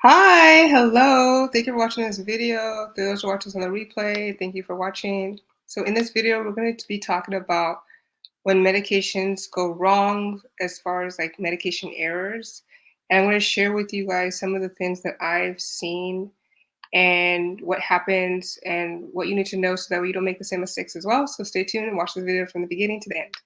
Hi, hello. Thank you for watching this video. Those who watch this on the replay, thank you for watching. So in this video, we're going to be talking about when medications go wrong as far as like medication errors. And I'm going to share with you guys some of the things that I've seen and what happens and what you need to know so that way you don't make the same mistakes as well. So stay tuned and watch this video from the beginning to the end.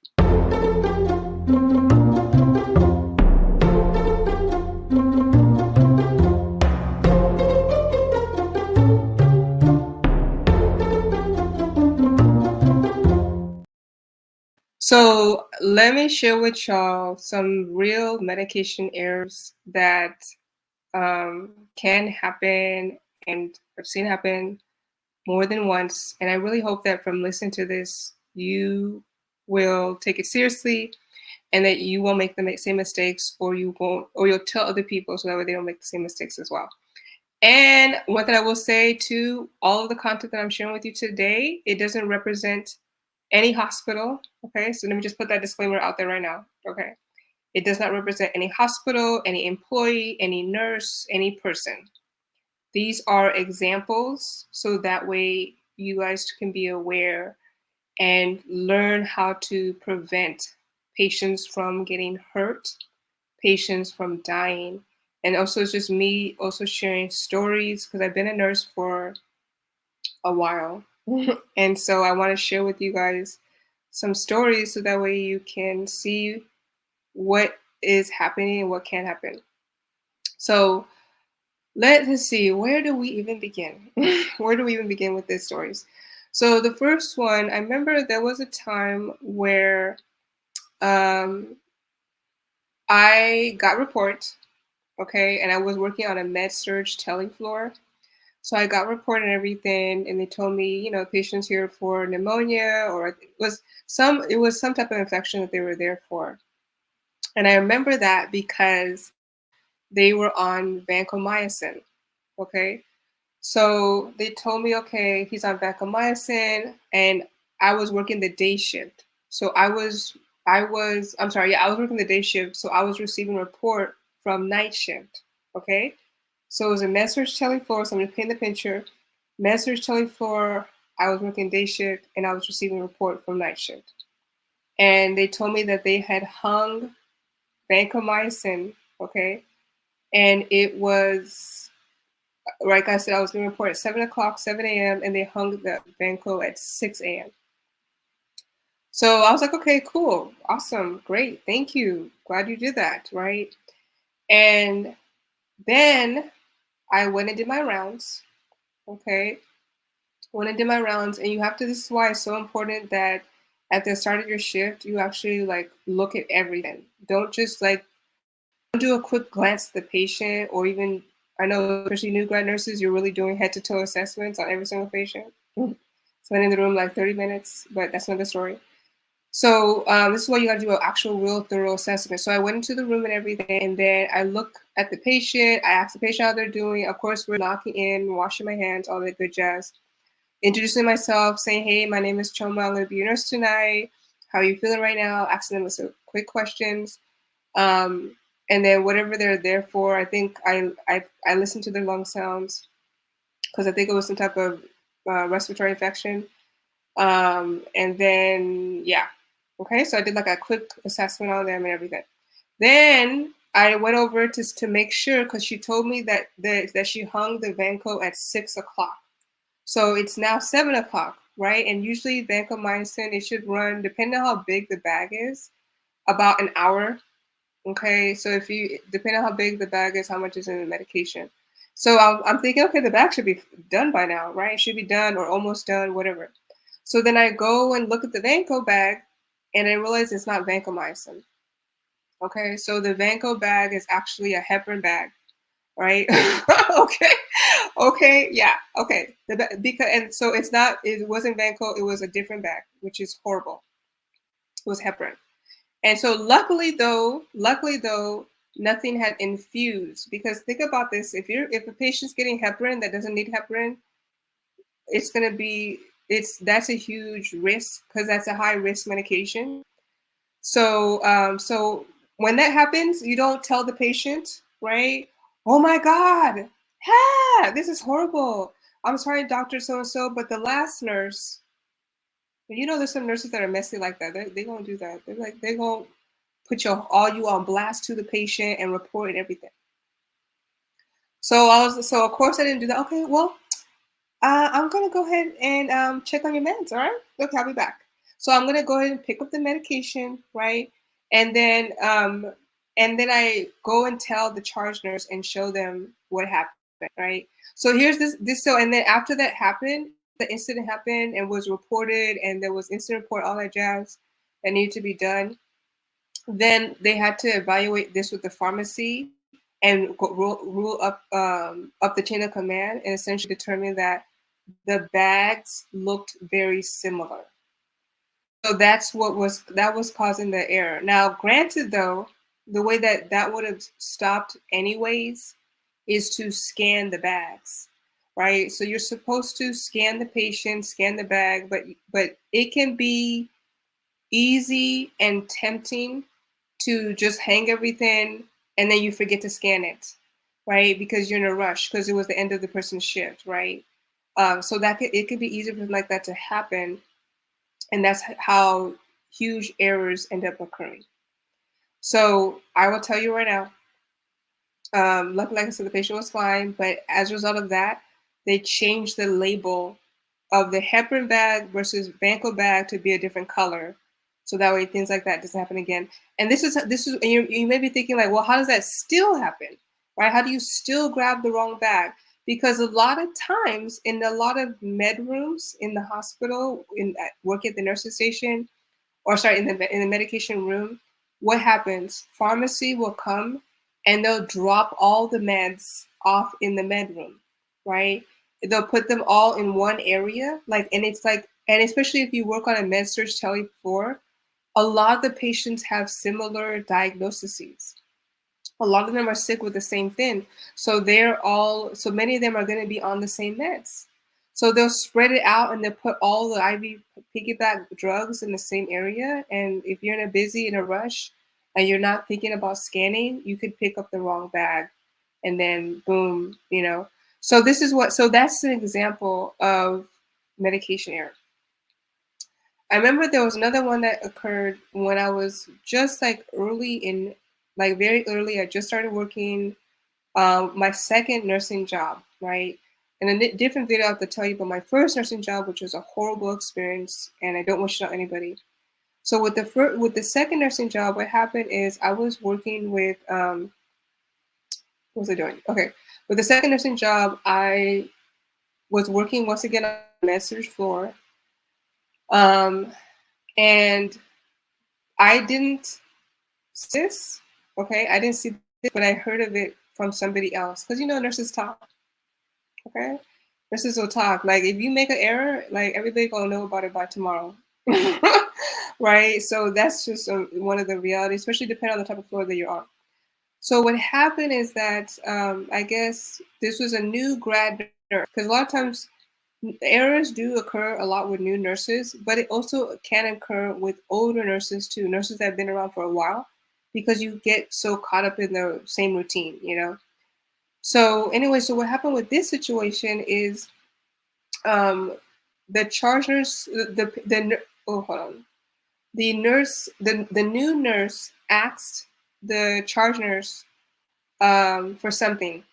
So let me share with y'all some real medication errors that can happen, and I've seen happen more than once. And I really hope that from listening to this, you will take it seriously and that you won't make the same mistakes, or you won't, or you'll tell other people so that way they don't make the same mistakes as well. And one thing I will say too, all of the content that I'm sharing with you today, it doesn't represent any hospital. Okay, so let me just put that disclaimer out there right now. Okay, it does not represent any hospital, any employee, any nurse, any person. These are examples, so that way you guys can be aware and learn how to prevent patients from getting hurt, patients from dying. And also, it's just me also sharing stories because I've been a nurse for a while. And so I want to share with you guys some stories so that way you can see what is happening and what can happen. So let's see, where do we even begin? Where do we even begin with these stories? So the first one, I remember there was a time where I got reports, okay, and I was working on a med surge tele floor. So I got report and everything, and they told me, you know, patients here for pneumonia, or it was some type of infection that they were there for. And I remember that because they were on vancomycin. Okay, so they told me, okay, he's on vancomycin, and I was working the day shift. So I'm sorry, yeah, I was working the day shift, so I was receiving report from night shift. Okay, so it was a med-surg tele-floor, so I'm gonna paint the picture. Med-surg tele-floor, I was working day shift, and I was receiving a report from night shift. And they told me that they had hung vancomycin, okay? And it was, like I said, I was going to report at 7 o'clock, 7 a.m., and they hung the vanco at 6 a.m. So I was like, okay, cool, awesome, great, thank you, glad you did that, right? And then I went and did my rounds, okay? Went and did my rounds, and you have to, this is why it's so important that at the start of your shift, you actually like look at everything. Don't just like do a quick glance at the patient, or even, I know especially new grad nurses, you're really doing head to toe assessments on every single patient. Spending in the room like 30 minutes, but that's another story. So this is why you got to do an actual real thorough assessment. So I went into the room and everything, and then I look at the patient. I asked the patient how they're doing. Of course, we're knocking in, washing my hands, all that good jazz. Introducing myself, saying, hey, my name is Chioma. I'm going to be your nurse tonight. How are you feeling right now? Asking them some quick questions. And then whatever they're there for, I think I listened to their lung sounds because I think it was some type of respiratory infection. And then, yeah. Okay, so I did like a quick assessment on them and everything. Then I went over to make sure, because she told me that she hung the vanco at 6 o'clock. So it's now 7 o'clock, right? And usually vancomycin, it should run, depending on how big the bag is, about an hour. Okay, so if you, depending on how big the bag is, how much is in the medication. So I'm thinking, okay, the bag should be done by now, right? It should be done or almost done, whatever. So then I go and look at the vanco bag, and I realize it's not vancomycin. Okay, so the vanco bag is actually a heparin bag, right? Okay, okay, yeah, okay. Because, and so it's not, it wasn't vanco, it was a different bag, which is horrible. It was heparin. And so luckily though, nothing had infused, because think about this, if a patient's getting heparin that doesn't need heparin, it's going to be, that's a huge risk, because that's a high risk medication. So so when that happens, you don't tell the patient, right? Oh my God. Ha! This is horrible. I'm sorry, Dr. So-and-so, but the last nurse, you know, there's some nurses that are messy like that. They gonna do that. They're gonna put all you on blast to the patient and report and everything. So of course I didn't do that. Okay, well, I'm gonna go ahead and check on your meds. All right. Okay, I'll be back. So I'm gonna go ahead and pick up the medication, right? And then I go and tell the charge nurse and show them what happened, right? So here's this. And then after that happened, the incident happened and was reported, and there was incident report, all that jazz that needed to be done. Then they had to evaluate this with the pharmacy and rule up the chain of command and essentially determine that the bags looked very similar. So that was causing the error. Now, granted though, the way that would have stopped anyways is to scan the bags, right? So you're supposed to scan the patient, scan the bag, but it can be easy and tempting to just hang everything and then you forget to scan it, right? Because you're in a rush because it was the end of the person's shift, right? So it could be easy for something like that to happen, and that's how huge errors end up occurring. So I will tell you right now. Luckily, like I said, the patient was fine, but as a result of that, they changed the label of the heparin bag versus Vanco bag to be a different color, so that way things like that doesn't happen again. And and you may be thinking like, well, how does that still happen, right? How do you still grab the wrong bag? Because a lot of times in a lot of med rooms in the hospital, work at the nursing station, or sorry, in the medication room, what happens? Pharmacy will come and they'll drop all the meds off in the med room, right? They'll put them all in one area, and it's like, and especially if you work on a med surg tele floor, a lot of the patients have similar diagnoses. A lot of them are sick with the same thing. So so many of them are going to be on the same meds. So they'll spread it out and they'll put all the IV piggyback drugs in the same area. And if you're in a rush and you're not thinking about scanning, you could pick up the wrong bag and then boom, you know. So that's an example of medication error. I remember there was another one that occurred when I was just very early. I just started working my second nursing job, right? And a different video I have to tell you about my first nursing job, which was a horrible experience, and I don't wish it on anybody. So with the second nursing job, what happened is I was working with what was I doing? Okay, with the second nursing job, I was working once again on the med surg floor, um, and I didn't see this. Okay, I didn't see this, but I heard of it from somebody else because nurses talk. Okay, nurses will talk. Like if you make an error, like everybody gonna know about it by tomorrow, right? So that's just one of the realities, especially depending on the type of floor that you're on. So what happened is that I guess this was a new grad nurse because a lot of times errors do occur a lot with new nurses, but it also can occur with older nurses too, nurses that have been around for a while, because you get so caught up in the same routine, you know. So anyway, so what happened with this situation is um, the charge nurse, oh hold on, the new nurse asked the charge nurse for something.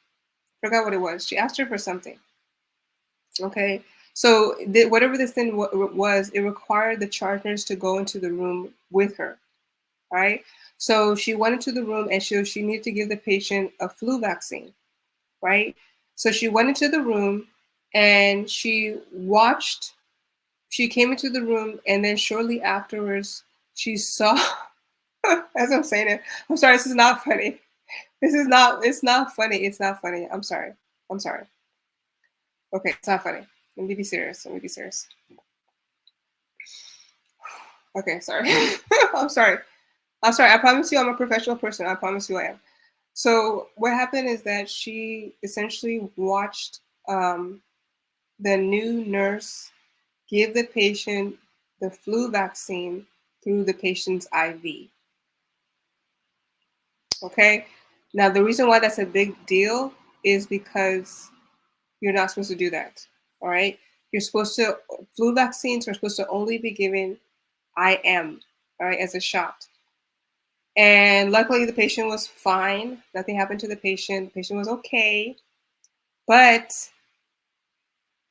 Forgot what it was. She asked her for something. Okay, so whatever this thing was, it required the charge nurse to go into the room with her. All right, so she went into the room and she needed to give the patient a flu vaccine. Right, so she went into the room and she watched. She came into the room and then shortly afterwards, she saw. As I'm saying it, I'm sorry. This is not funny. This is not. It's not funny. It's not funny. I'm sorry. I'm sorry. Okay, it's not funny. Let me be serious. Let me be serious. Okay, sorry. I'm sorry. I'm sorry. I promise you I'm a professional person. I promise you I am. So what happened is that she essentially watched the new nurse give the patient the flu vaccine through the patient's IV. Okay. Now, the reason why that's a big deal is because you're not supposed to do that. All right. You're supposed to, flu vaccines are supposed to only be given IM, all right, as a shot. And luckily, the patient was fine. Nothing happened to the patient. The patient was okay. But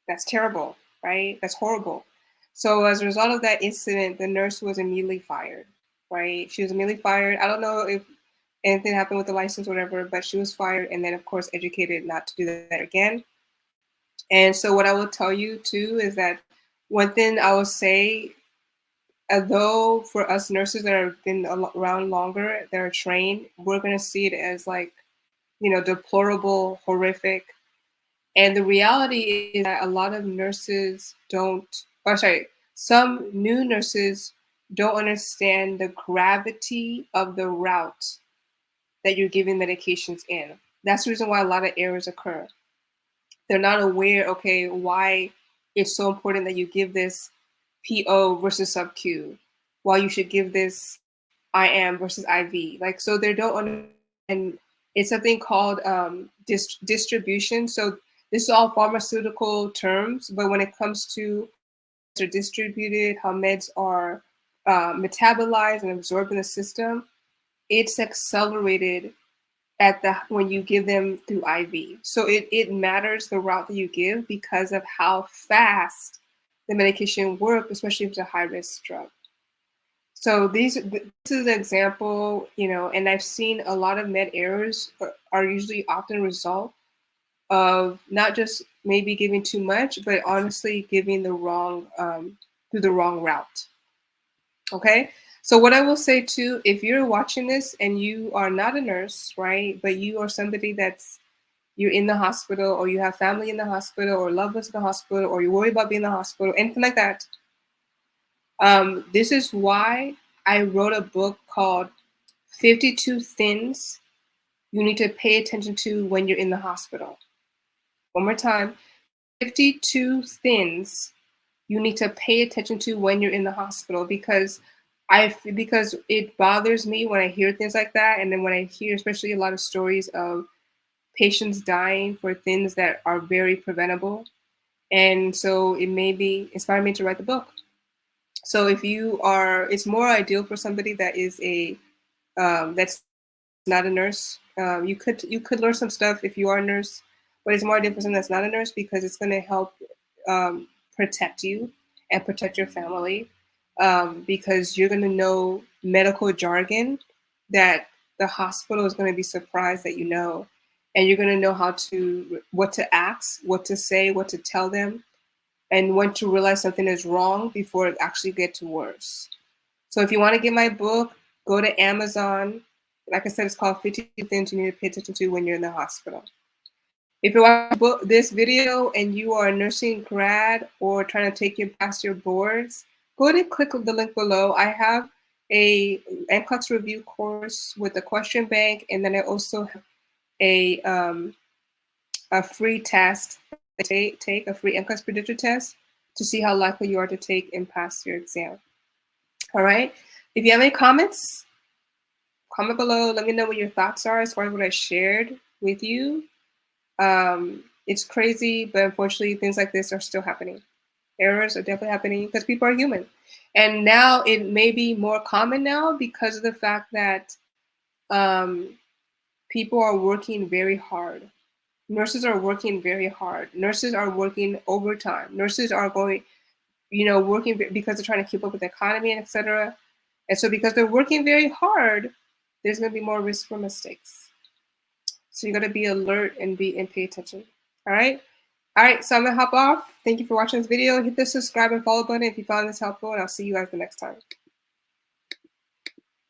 that's terrible, right? That's horrible. So, as a result of that incident, the nurse was immediately fired, right? She was immediately fired. I don't know if anything happened with the license or whatever, but she was fired and then, of course, educated not to do that again. And so, what I will tell you too is that one thing I will say, although for us nurses that have been around longer, that are trained, we're going to see it as like, deplorable, horrific. And the reality is that a lot of nurses don't, or sorry, some new nurses don't understand the gravity of the route that you're giving medications in. That's the reason why a lot of errors occur. They're not aware, okay, why it's so important that you give this PO versus sub Q, why you should give this IM versus IV. Like, so they don't understand. It's something called distribution. So this is all pharmaceutical terms, but when it comes to they're distributed, how meds are metabolized and absorbed in the system, it's accelerated at the when you give them through IV. So it matters the route that you give because of how fast the medication works, especially if it's a high risk drug. So this is an example, and I've seen a lot of med errors are usually often a result of not just maybe giving too much, but honestly giving the wrong through the wrong route. Okay. So what I will say too, if you're watching this and you are not a nurse, right, but you are somebody you're in the hospital or you have family in the hospital or loved ones in the hospital or you're worried about being in the hospital, anything like that, this is why I wrote a book called 52 Things You Need to Pay Attention to When You're in the Hospital. One more time, 52 Things You Need to Pay Attention to When You're in the Hospital, because it bothers me when I hear things like that. And then when I hear especially a lot of stories of patients dying for things that are very preventable. And so it maybe inspired me to write the book. So if you are, it's more ideal for somebody that is that's not a nurse. You could learn some stuff if you are a nurse, but it's more ideal for someone that's not a nurse because it's going to help protect you and protect your family, because you're going to know medical jargon that the hospital is going to be surprised that you know, and you're going to know what to ask, what to say, what to tell them, and when to realize something is wrong before it actually gets worse. So if you want to get my book, go to Amazon. Like I said, it's called 50 Things You Need to Pay Attention to When You're in the Hospital. If you're watching this video and you are a nursing grad or trying to take you past your boards, go ahead and click the link below. I have a NCLEX review course with a question bank, and then I also have a free test, take a free NCLEX predictor test to see how likely you are to take and pass your exam. All right. If you have any comments, comment below. Let me know what your thoughts are as far as what I shared with you. It's crazy, but unfortunately, things like this are still happening. Errors are definitely happening because people are human. And now it may be more common now because of the fact that people are working very hard. Nurses are working very hard. Nurses are working overtime. Nurses are going, working because they're trying to keep up with the economy and etc. And so because they're working very hard, there's going to be more risk for mistakes. So you got to be alert and pay attention. All right. All right. So I'm going to hop off. Thank you for watching this video. Hit the subscribe and follow button if you found this helpful, and I'll see you guys the next time.